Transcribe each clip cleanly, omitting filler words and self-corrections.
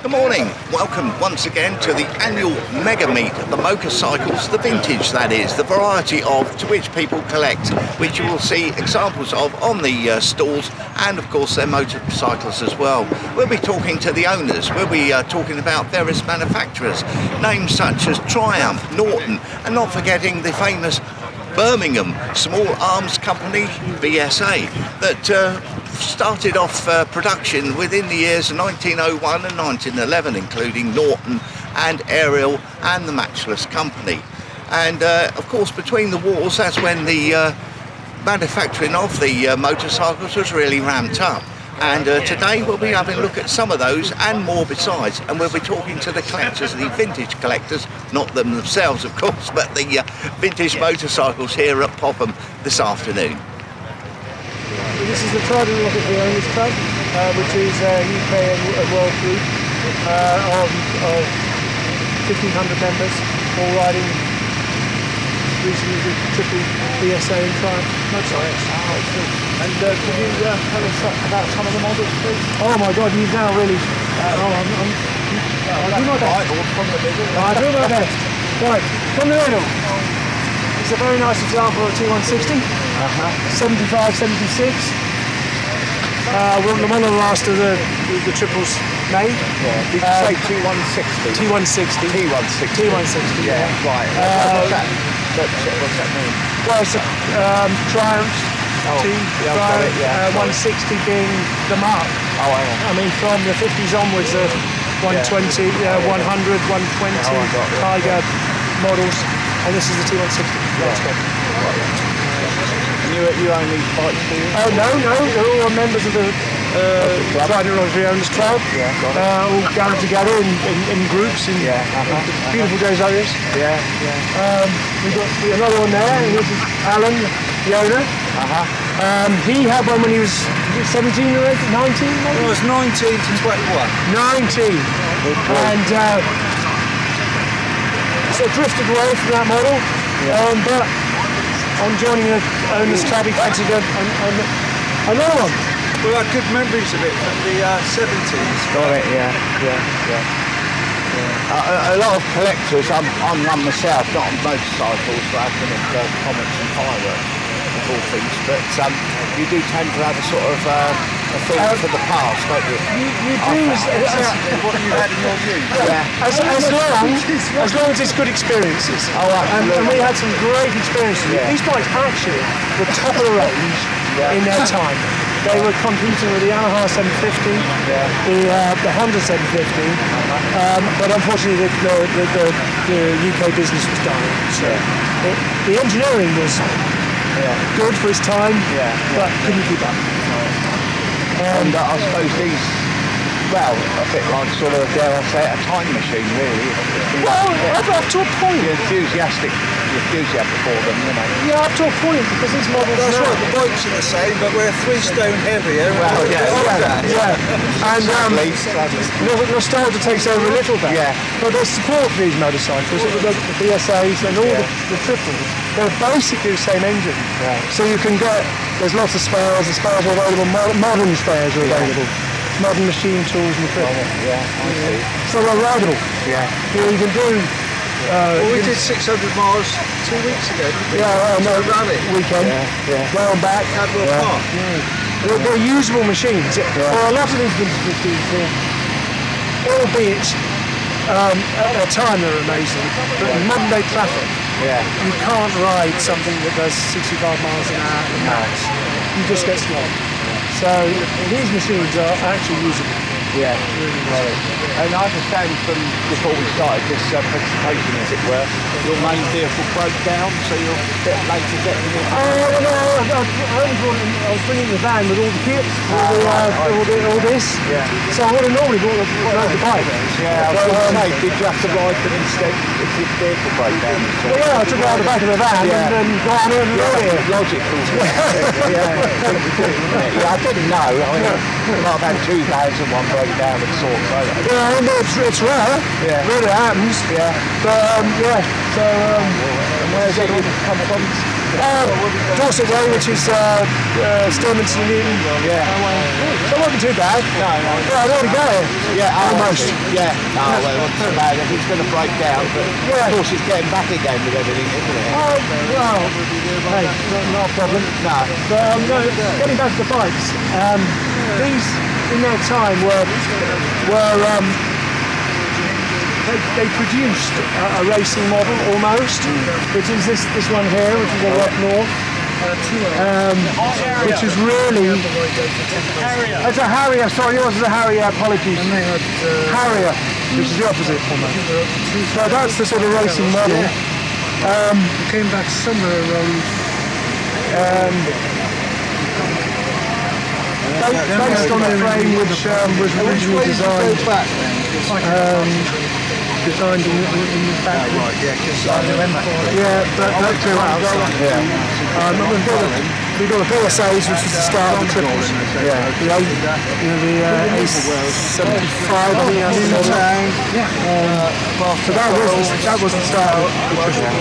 Good morning, welcome once again to the annual Mega Meet. The motorcycles, the vintage that is, the variety of to which people collect, which you will see examples of on the stalls, and of course their motorcycles as well. We'll be talking to the owners, we'll be talking about various manufacturers, names such as Triumph, Norton, and not forgetting the famous Birmingham Small Arms Company, BSA, that started off production within the years of 1901 and 1911, including Norton and Airfield and the Matchless Company. And of course, between the wars, that's when the manufacturing of the motorcycles was really ramped up. And today we'll be having a look at some of those and more besides, and we'll be talking to the collectors, the vintage collectors, not them themselves of course, but the vintage motorcycles here at Popham this afternoon. This is the Trident Rocket Owners Club, which is a UK and world group of 1,500 members, all riding recently the triple BSA and Triumph motorcycles. And can you tell us about some of the models, please? Oh my God, you've now really... I'll do my best. I'll do my best. Right, from the middle. It's a very nice example of a T160. 75, 76. One of the last of the triples made. Yeah. Did you say T160? T160. T160. Yeah, right. What's that mean? Well, it's a Triumph. Triumph, 160 being the mark. Oh, hang on. I mean, from the 50s onwards, 120, 100, 120 Tiger models, and this is the T160. You own these bikes, do you? Oh no, they're all members of the Trident Rocket Owners Club. All gathered together in groups in beautiful days like this. We've got another one there, and this is Alan, the owner. He had one when he was 17 or 18, 19 maybe? It was 19 to 21. 19! And so drifted away from that model, but on joining the Owners Club, he fancied another one. Well, I had good memories of it from the 70s. Got it, yeah. A lot of collectors, I'm one myself, not on motorcycles, but I've been at comics and fireworks, of all things, but you do tend to have a sort of a thing for the past, don't you? You do. What you had in your view? As long as it's good experiences. Oh, absolutely. And we had some great experiences. These bikes actually were top of the range in their time. They were competing with the Yamaha 750, the Honda 750, but unfortunately the UK business was dying. So the engineering was good for its time, but couldn't keep up. And I suppose these, well, a bit like sort of, dare I say, a time machine, really. Well, up to a point. The enthusiasm for them, you know. Yeah, up to a point, because these models. That's right, the bikes are the same, but we're 3 stone heavier. Well, And nostalgia takes over a little bit. But the support for these motorcycles, the BSAs and all the triples, they're basically the same engine. So you can get, there's lots of spares, the spares are available, modern spares are available. Modern machine tools and equipment. So they're rideable. You can do... we did 600 miles 2 weeks ago, didn't we? Rally. Weekend. Way on back. Cadwell Park. They're usable machines. For a lot of these vintage machines, albeit at a time they're amazing, but in modern day traffic, you can't ride something that does 65 miles an hour max. You just get swamped. So these machines are actually usable. And I understand from before we started this presentation, as it were, your main vehicle broke down, so you're a bit late to getting it. I was bringing the van with all the kits, all this. So I would have normally brought the bike. I was going to say, did you have to ride them instead if your vehicle broke down? I took it out of the back of the van and then got on it and rode it. Logical. I didn't know. I might have had 2 vans and one broke down and sort of over. It's rare. It really happens. Yeah. But so and where's it all come from? Dorset Way, which is Sturminster Newton. Yeah. So it wasn't too bad. No. Yeah, I'd already go here. Yeah, Almost. Yeah. Oh, well, not too bad if it's going to break down, but Yeah. of course it's getting back again with everything, isn't it? Oh, well, hey, not a problem. No. But no, getting back to the bikes, these in their time were they produced a racing model almost, which is this one here, which is a Rock North, which is really it's a Harrier. Sorry, yours is a Harrier. Apologies. Harrier, which is the opposite. So that's the sort of racing model. It came back somewhere around. Based on the frame which was originally designed designed in the factory. Right, yeah, because I remember. Yeah, but that came out. We've got the BSAs, which was the start of the triples. Yeah. The A75, I think that's the model. So that was the start of the triples.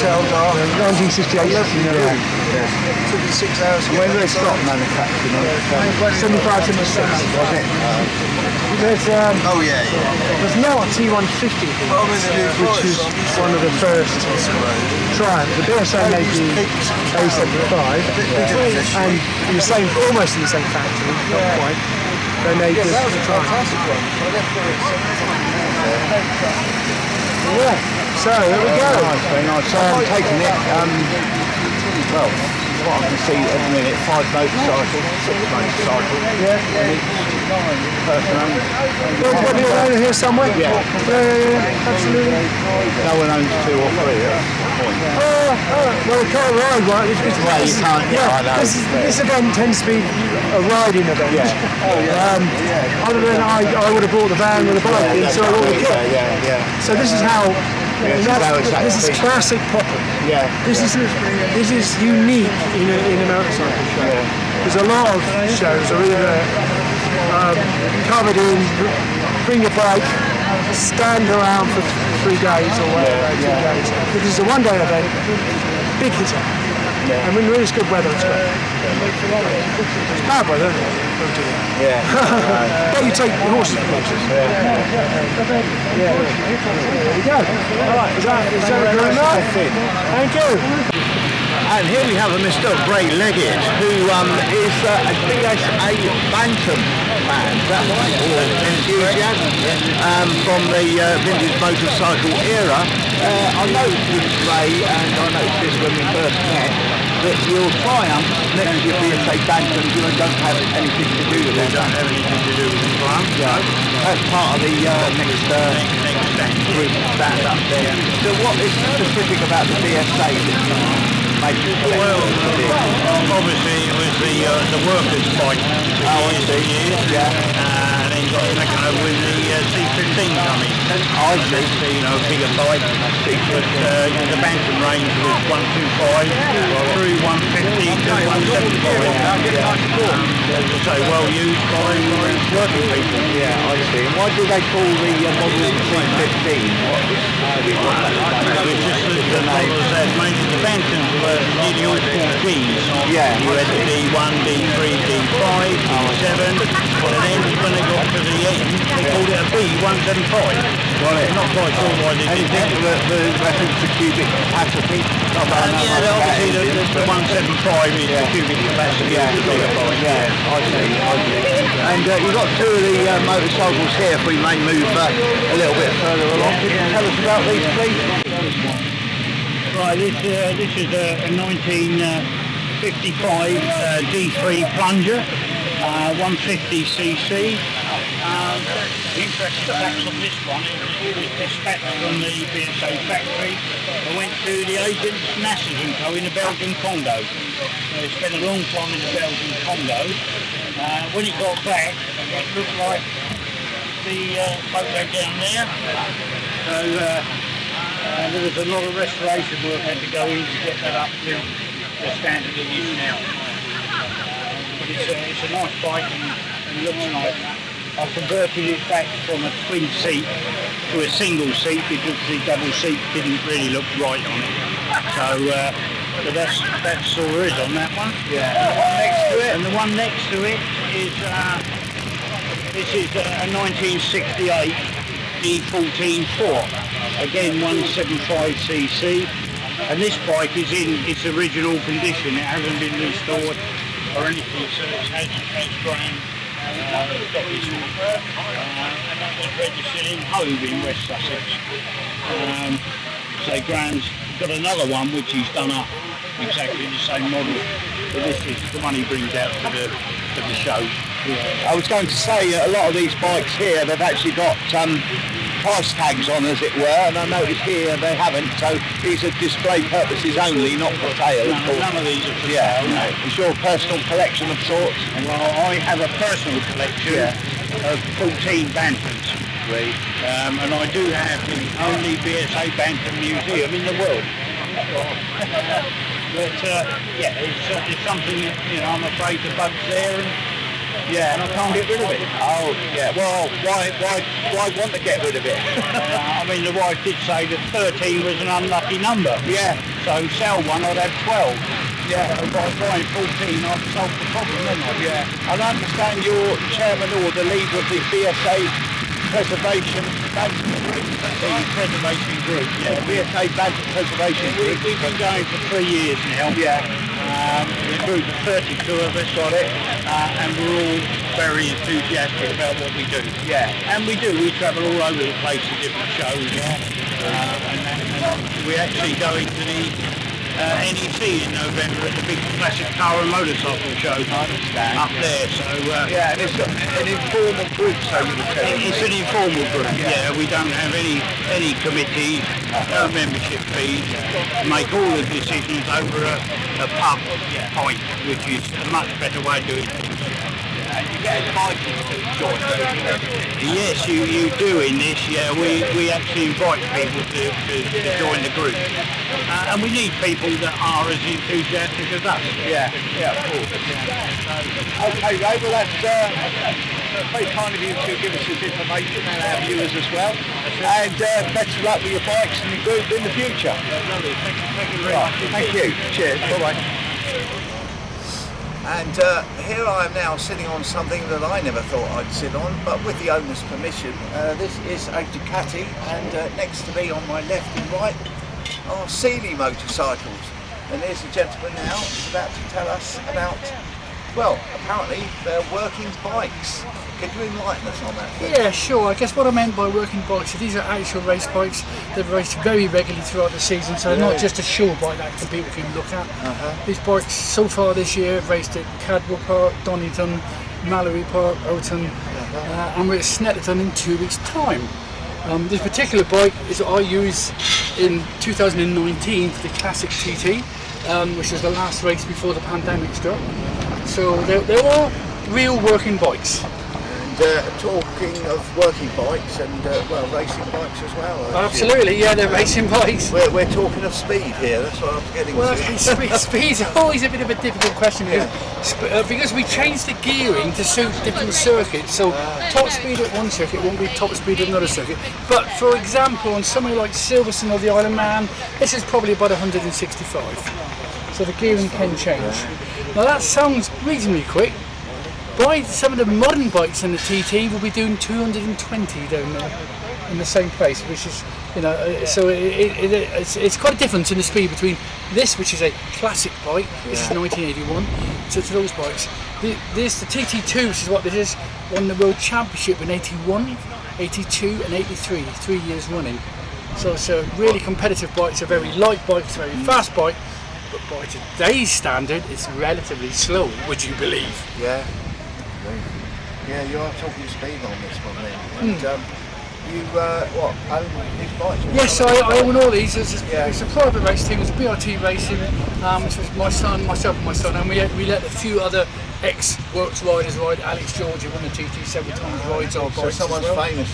1968. Took you 6 hours. When did they stop manufacturing it? 75, 76. Was it? There's Oh yeah. there's now a T150 here, which is one of the first Triumph. The BSA made the A75, and in the same, almost in the same factory, not quite. They made this Triumph. Yeah. So here we go. Very nice. So I'm taking it. Well, what I can see at the minute, 5 motorcycles, 6 motorcycles. Yeah. Person owned. There's one here, over here somewhere. Yeah. Absolutely. No one owns 2 or 3. That's the point. Well, you can't ride, right? Well, you can't. Yeah, I know. This event tends to be a riding event. Yeah. Other than I would have brought the van with a bike in, so I brought the kit. Yeah. So this is how. This is exactly. classic Popham. Yeah. This is unique in a motorcycle show. Yeah. There's a lot of shows are either covered in, bring your bike, stand around for 3 days or whatever, 2 days. But this is a one-day event, big hitter. Yeah. And when it's good weather, it's great. It's bad weather, don't do that. Yeah. But you take the horses for horses. Yeah. There we go. All right. Is that good enough? Thank you. And here we have a Mr. Ray Leggett, who is a BSA Bantam fan, is that right? Or enthusiast from the vintage motorcycle era. I noticed with Ray, and I noticed this when we first met, that your Triumph next to your BSA Bantam don't have anything to do with it. Don't have anything to do with the Triumph. Yeah. That's part of the next group stand up there. So what is specific about the BSA that you make it Well, obviously it was the workers' bike for years. Yeah. And then got taken over with the C15 coming. I see. Bigger bike. But the Bantam range was 125 through 150 to 175. So well used by working people. Yeah, I see. And why do they call the model C15? What was It was just the models that made the Bantams were nearly all 4Gs. Yeah. You had the D1, D3, D5, D7, and then when they got to the end, they called it a B175. Well, Not quite sure why they did that. the reference to cubic capacity? Obviously the 175 is the cubic capacity of the bigger bike. Yeah, I see. And you've got 2 of the motorcycles here, if we may move a little bit further along. Can you tell us about these, please? Right, this is a 1955 D3 plunger, 150cc. The interesting facts on this one, it was dispatched from the BSA factory and went to the agents Nassers and Co in the Belgian Congo. It spent a long time in the Belgian Congo. When it got back, it looked like the photo down there. So there was a lot of restoration work had to go in to get that up to the standard it is now. But it's a nice bike and looks nice. I converted it back from a twin seat to a single seat because the double seat didn't really look right on it. So So that's all there is on that one. Yeah. And the one next to it is this is a 1968 E14-4, again 175cc, and this bike is in its original condition. It hasn't been restored or anything, so it has Graham got this one, and that was registered in Hove in West Sussex. So Graham's got another one which he's done up exactly the same model, but this is the one he brings out to the show. I was going to say a lot of these bikes here, they've actually got price tags on, as it were, and I noticed here they haven't, so these are display purposes only, not for sale. None of these are for sale. No. It's your personal collection of sorts? Well, I have a personal collection of 14 Bantams. Right. And I do have the only BSA Bantam museum in the world. But yeah, it's something that, you know, I'm afraid the bug's there, and I can't get rid of it. Oh, yeah. Well, why want to get rid of it? I mean, the wife did say that 13 was an unlucky number. Yeah. So sell one, I'd have 12. Yeah. And by buying 14, I've solved the problem, haven't I? Yeah. And I understand you're chairman or the leader of the BSA Preservation Bantam Group. The preservation group, yeah. BSA Bantam Preservation Group. We've been going for 3 years now. Yeah. The group of 32 of us, got it, and we're all very enthusiastic about what we do. Yeah. And we travel all over the place to different shows, and we actually go into the NEC in November at the big classic car and motorcycle show. I understand. Up there, so... yeah, and it's an informal group, so you would tell me. It's an informal group, yeah. We don't have any committees, no membership fees. Make all the decisions over a pub pint, which is a much better way of doing things. And you get invited to join. Yes, you do in this. Yeah, we actually invite people to join the group, and we need people that are as enthusiastic as us. Yeah, of course. Okay, Ray, well that's very kind of you to give us this information and our viewers as well. And best of luck with your bikes and your group in the future. Lovely. Thank you very much. Thank you. Cheers. Bye-bye. And here I am now sitting on something that I never thought I'd sit on, but with the owner's permission. This is a Ducati, and next to me on my left and right are Sealy motorcycles. And there's a gentleman now who's about to tell us about, well, apparently they're working bikes. Could you enlighten us on that? Yeah, sure. I guess what I meant by working bikes, these are actual race bikes. They've raced very regularly throughout the season, so they're not just a show bike that people can look at. These bikes so far this year have raced at Cadwell Park, Donington, Mallory Park, Oton, and we're at Snetterton in 2 weeks' time. This particular bike is what I use in 2019 for the Classic TT, which was the last race before the pandemic struck. So they're all real working bikes. Talking of working bikes and well, racing bikes as well. Absolutely, yeah, they're racing bikes. We're talking of speed here. That's what I'm getting to. Speed's always a bit of a difficult question because we changed the gearing to suit different circuits. So top speed at one circuit won't be top speed at another circuit. But for example, on somewhere like Silverstone or the Isle of Man, this is probably about 165. So the gearing can change. Now that sounds reasonably quick. By some of the modern bikes in the TT, we'll be doing 220 down there in the same place, which is, you know, so it's quite a difference in the speed between this, which is a classic bike, this is 1981, to those bikes. The TT2, which is what this is, won the World Championship in 81, 82 and 83, 3 years running. So it's a really competitive bike, it's a very light bike, it's a very fast bike, but by today's standard, it's relatively slow, would you believe? Yeah. Yeah, you are talking speed on this one then. And you own these bikes? Yes, I own all these. It's a private race team, it's BRT Racing, which was myself and my son, and we let a few other ex-works riders ride. Alex George, who won the TT several times, rides our bikes. So someone's famous.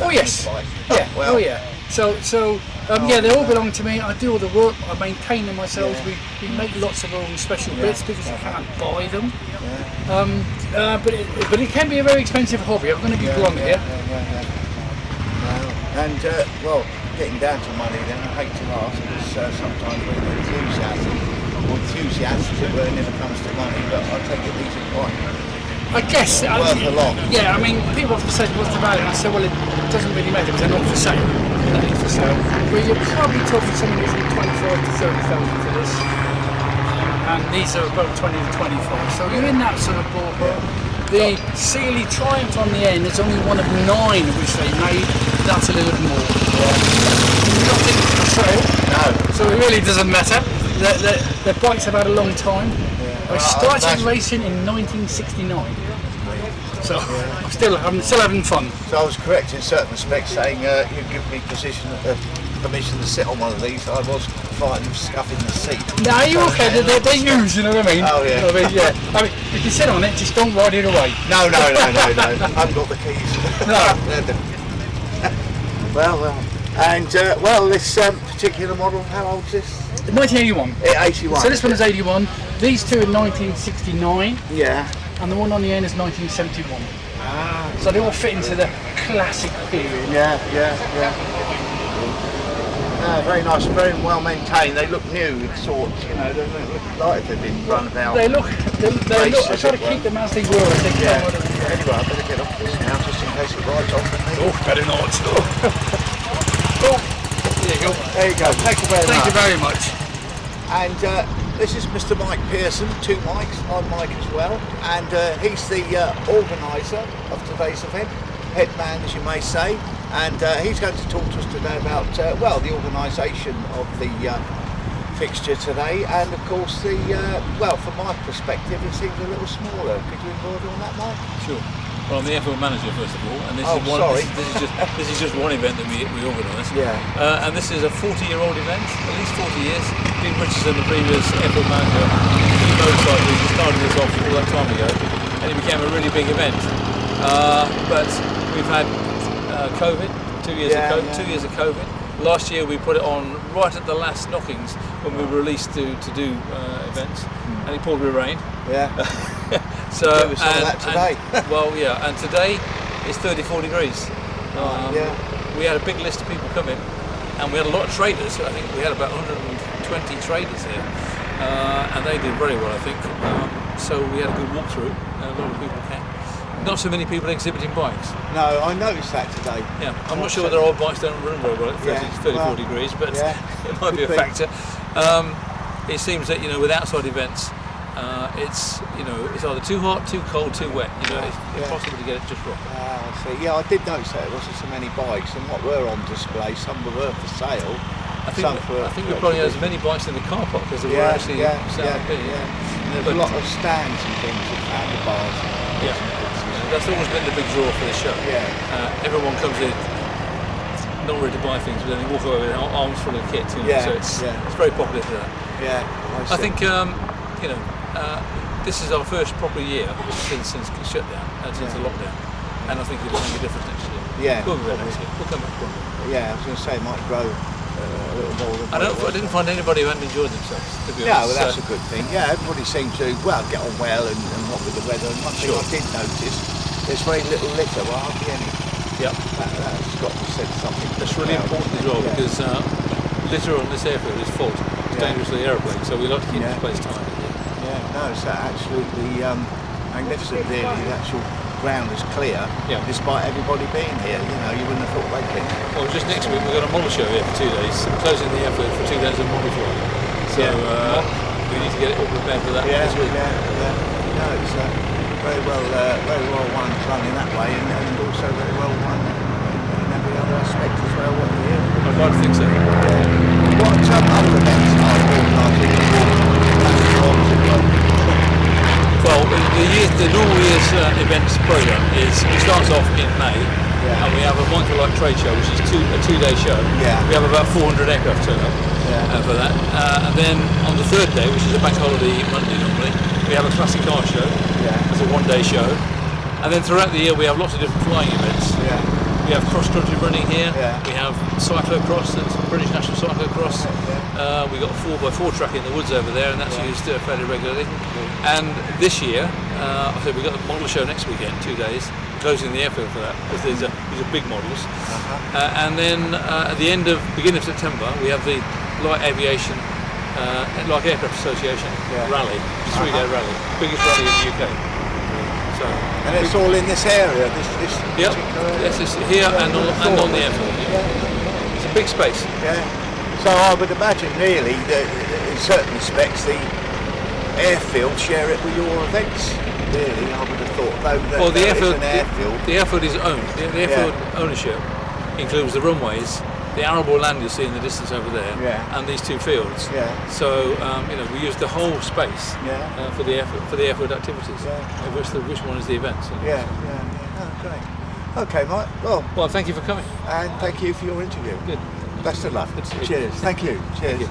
Oh yes. Yeah. Well. Oh yeah. So yeah, they all belong to me. I do all the work. I maintain them myself. Yeah. We make lots of our own special bits because you can't buy them. Yeah. But it can be a very expensive hobby. I'm going to be blunt here. And well, getting down to money then, I hate to ask because sometimes when you're enthusiastic, or enthusiasts, as it were, never comes to money, but I take it these are quite I guess. worth a lot. Yeah, I mean, people often say, what's the value? And I say, well, it doesn't really matter because they're not for sale. They're not for sale. Well, you're probably talking something between 25 to 30,000 for this. And these are about 20 to 25. So you're in that sort of ballpark. The Sealy Triumph on the end is only one of 9 which they made. That's a little bit more. Nothing for sale. No. So it really doesn't matter. The bikes have had a long time. I started racing in 1969. So I'm still having fun. So I was correct in certain respects, saying you give me permission to sit on one of these. I was frightened of scuffing the seat. No, you're okay. They're used, you know what I mean? Oh yeah. I mean, you can sit on it, just don't ride it away. No. I haven't got the keys. No. well. And this particular model, how old is this? 1981. 81. So this one is 81. These two are 1969. Yeah. And the one on the end is 1971. So they all fit into the classic period. Yeah. Very nice, very well maintained. They look new, sort. You know, they don't look like they've been run about. They look. I try to keep them as they were. As they Yeah. came out of the Anyway, I better get off this now, just in case it rides off with me. Oh, better not. There you go. There you go. Thank you very much. Thank you very much. And this is Mr. Mike Pearson, 2 Mikes, I'm Mike as well, and he's the organiser of today's event, head man as you may say, and he's going to talk to us today about, the organisation of the fixture today, and of course the, from my perspective it seems a little smaller. Could you embroider on that, Mike? Sure. Well, I'm the Airfield manager first of all, and this this is just one event that we organise. Yeah. And this is a 40-year-old event, at least 40 years. Dean Richardson, the previous Airfield manager, he motorcycles. He started this off all that time ago, and it became a really big event. But we've had COVID, 2 years of COVID. Last year we put it on right at the last knockings when we were released to do events, and it poured with rain. Yeah. So we saw that today. And today it's 34 degrees. We had a big list of people coming, and we had a lot of traders. I think we had about 120 traders here, and they did very well, I think. So we had a good walkthrough, and a lot of people came. Not so many people exhibiting bikes. No, I noticed that today. Yeah, I'm not sure whether old bikes don't run very well at 34 degrees, but it might be a factor. It seems that with outside events, it's either too hot, too cold, too wet. It's impossible to get it just right. I see. Yeah, I did notice that there wasn't so many bikes, and what were on display, some were for sale. I think we probably had as many bikes in the car park as there were actually set up here. And there's a lot of stands and things with handlebars. That's always been the big draw for the show. Yeah. Everyone comes in not really to buy things, but then they walk away with their arms full of kit. So it's very popular for that. Yeah. I think this is our first proper year since the shutdown and since the lockdown, and I think it'll make a difference next year. Yeah. We'll be better next year. We'll come back. Yeah, I was going to say it might grow a little more. I didn't find anybody who hadn't enjoyed themselves, to be honest. Yeah, well, that's a good thing. Yeah, everybody seemed to get on well and what with the weather. And one thing I did notice, there's very little litter. Well, hardly any. Yeah. That's got to say something. That's really important as well because litter on this airfield is fault. It's dangerous to the aeroplane, so we like to keep this place tidy. Yeah, no, it's absolutely magnificent. Really, the actual ground is clear, despite everybody being here. You wouldn't have thought they'd be. Well, just next week we've got a model show here for 2 days, closing the airfield for 2 days of model flying. So we need to get it all prepared for that this week. No, it's very well run in that way, and also very well run in every other aspect as well. I'd like to think so. What other events are organising? Well, the normal year's events programme starts off in May, and we have a Mindful Light trade show, which is a 2-day show. Yeah. We have about 400 aircraft turn up for that, and then on the 3rd day, which is a bank holiday Monday normally, we have a classic car show. It's a 1-day show, and then throughout the year we have lots of different flying events. We have cross-country running here. We have cyclocross, that's British National Cyclocross. We've got a 4x4 track in the woods over there, and that's used fairly regularly. And this year, we've got the model show next weekend, 2 days, closing the airfield for that, because these are big models. And then at the beginning of September, we have the light aviation like Aircraft Association rally, 3-day rally, biggest rally in the UK. So, And it's all in this area, this yeah, particular area? yes, it's here and on the airfield. Yeah. It's a big space. Yeah. So I would imagine really that in certain respects the airfield share it with your events. Really, I would have thought though that Well, the there is airfield, an airfield. the airfield is owned. The airfield ownership includes the runways, the arable land you see in the distance over there, and these two fields. Yeah. So we use the whole space for the airfield activities. Of which one is the event. So. Yeah. Oh, great. Okay, Mike. Well, thank you for coming. And thank you for your interview. Good. Best of luck. Good to see you. Cheers. Thank you. Cheers. Thank you.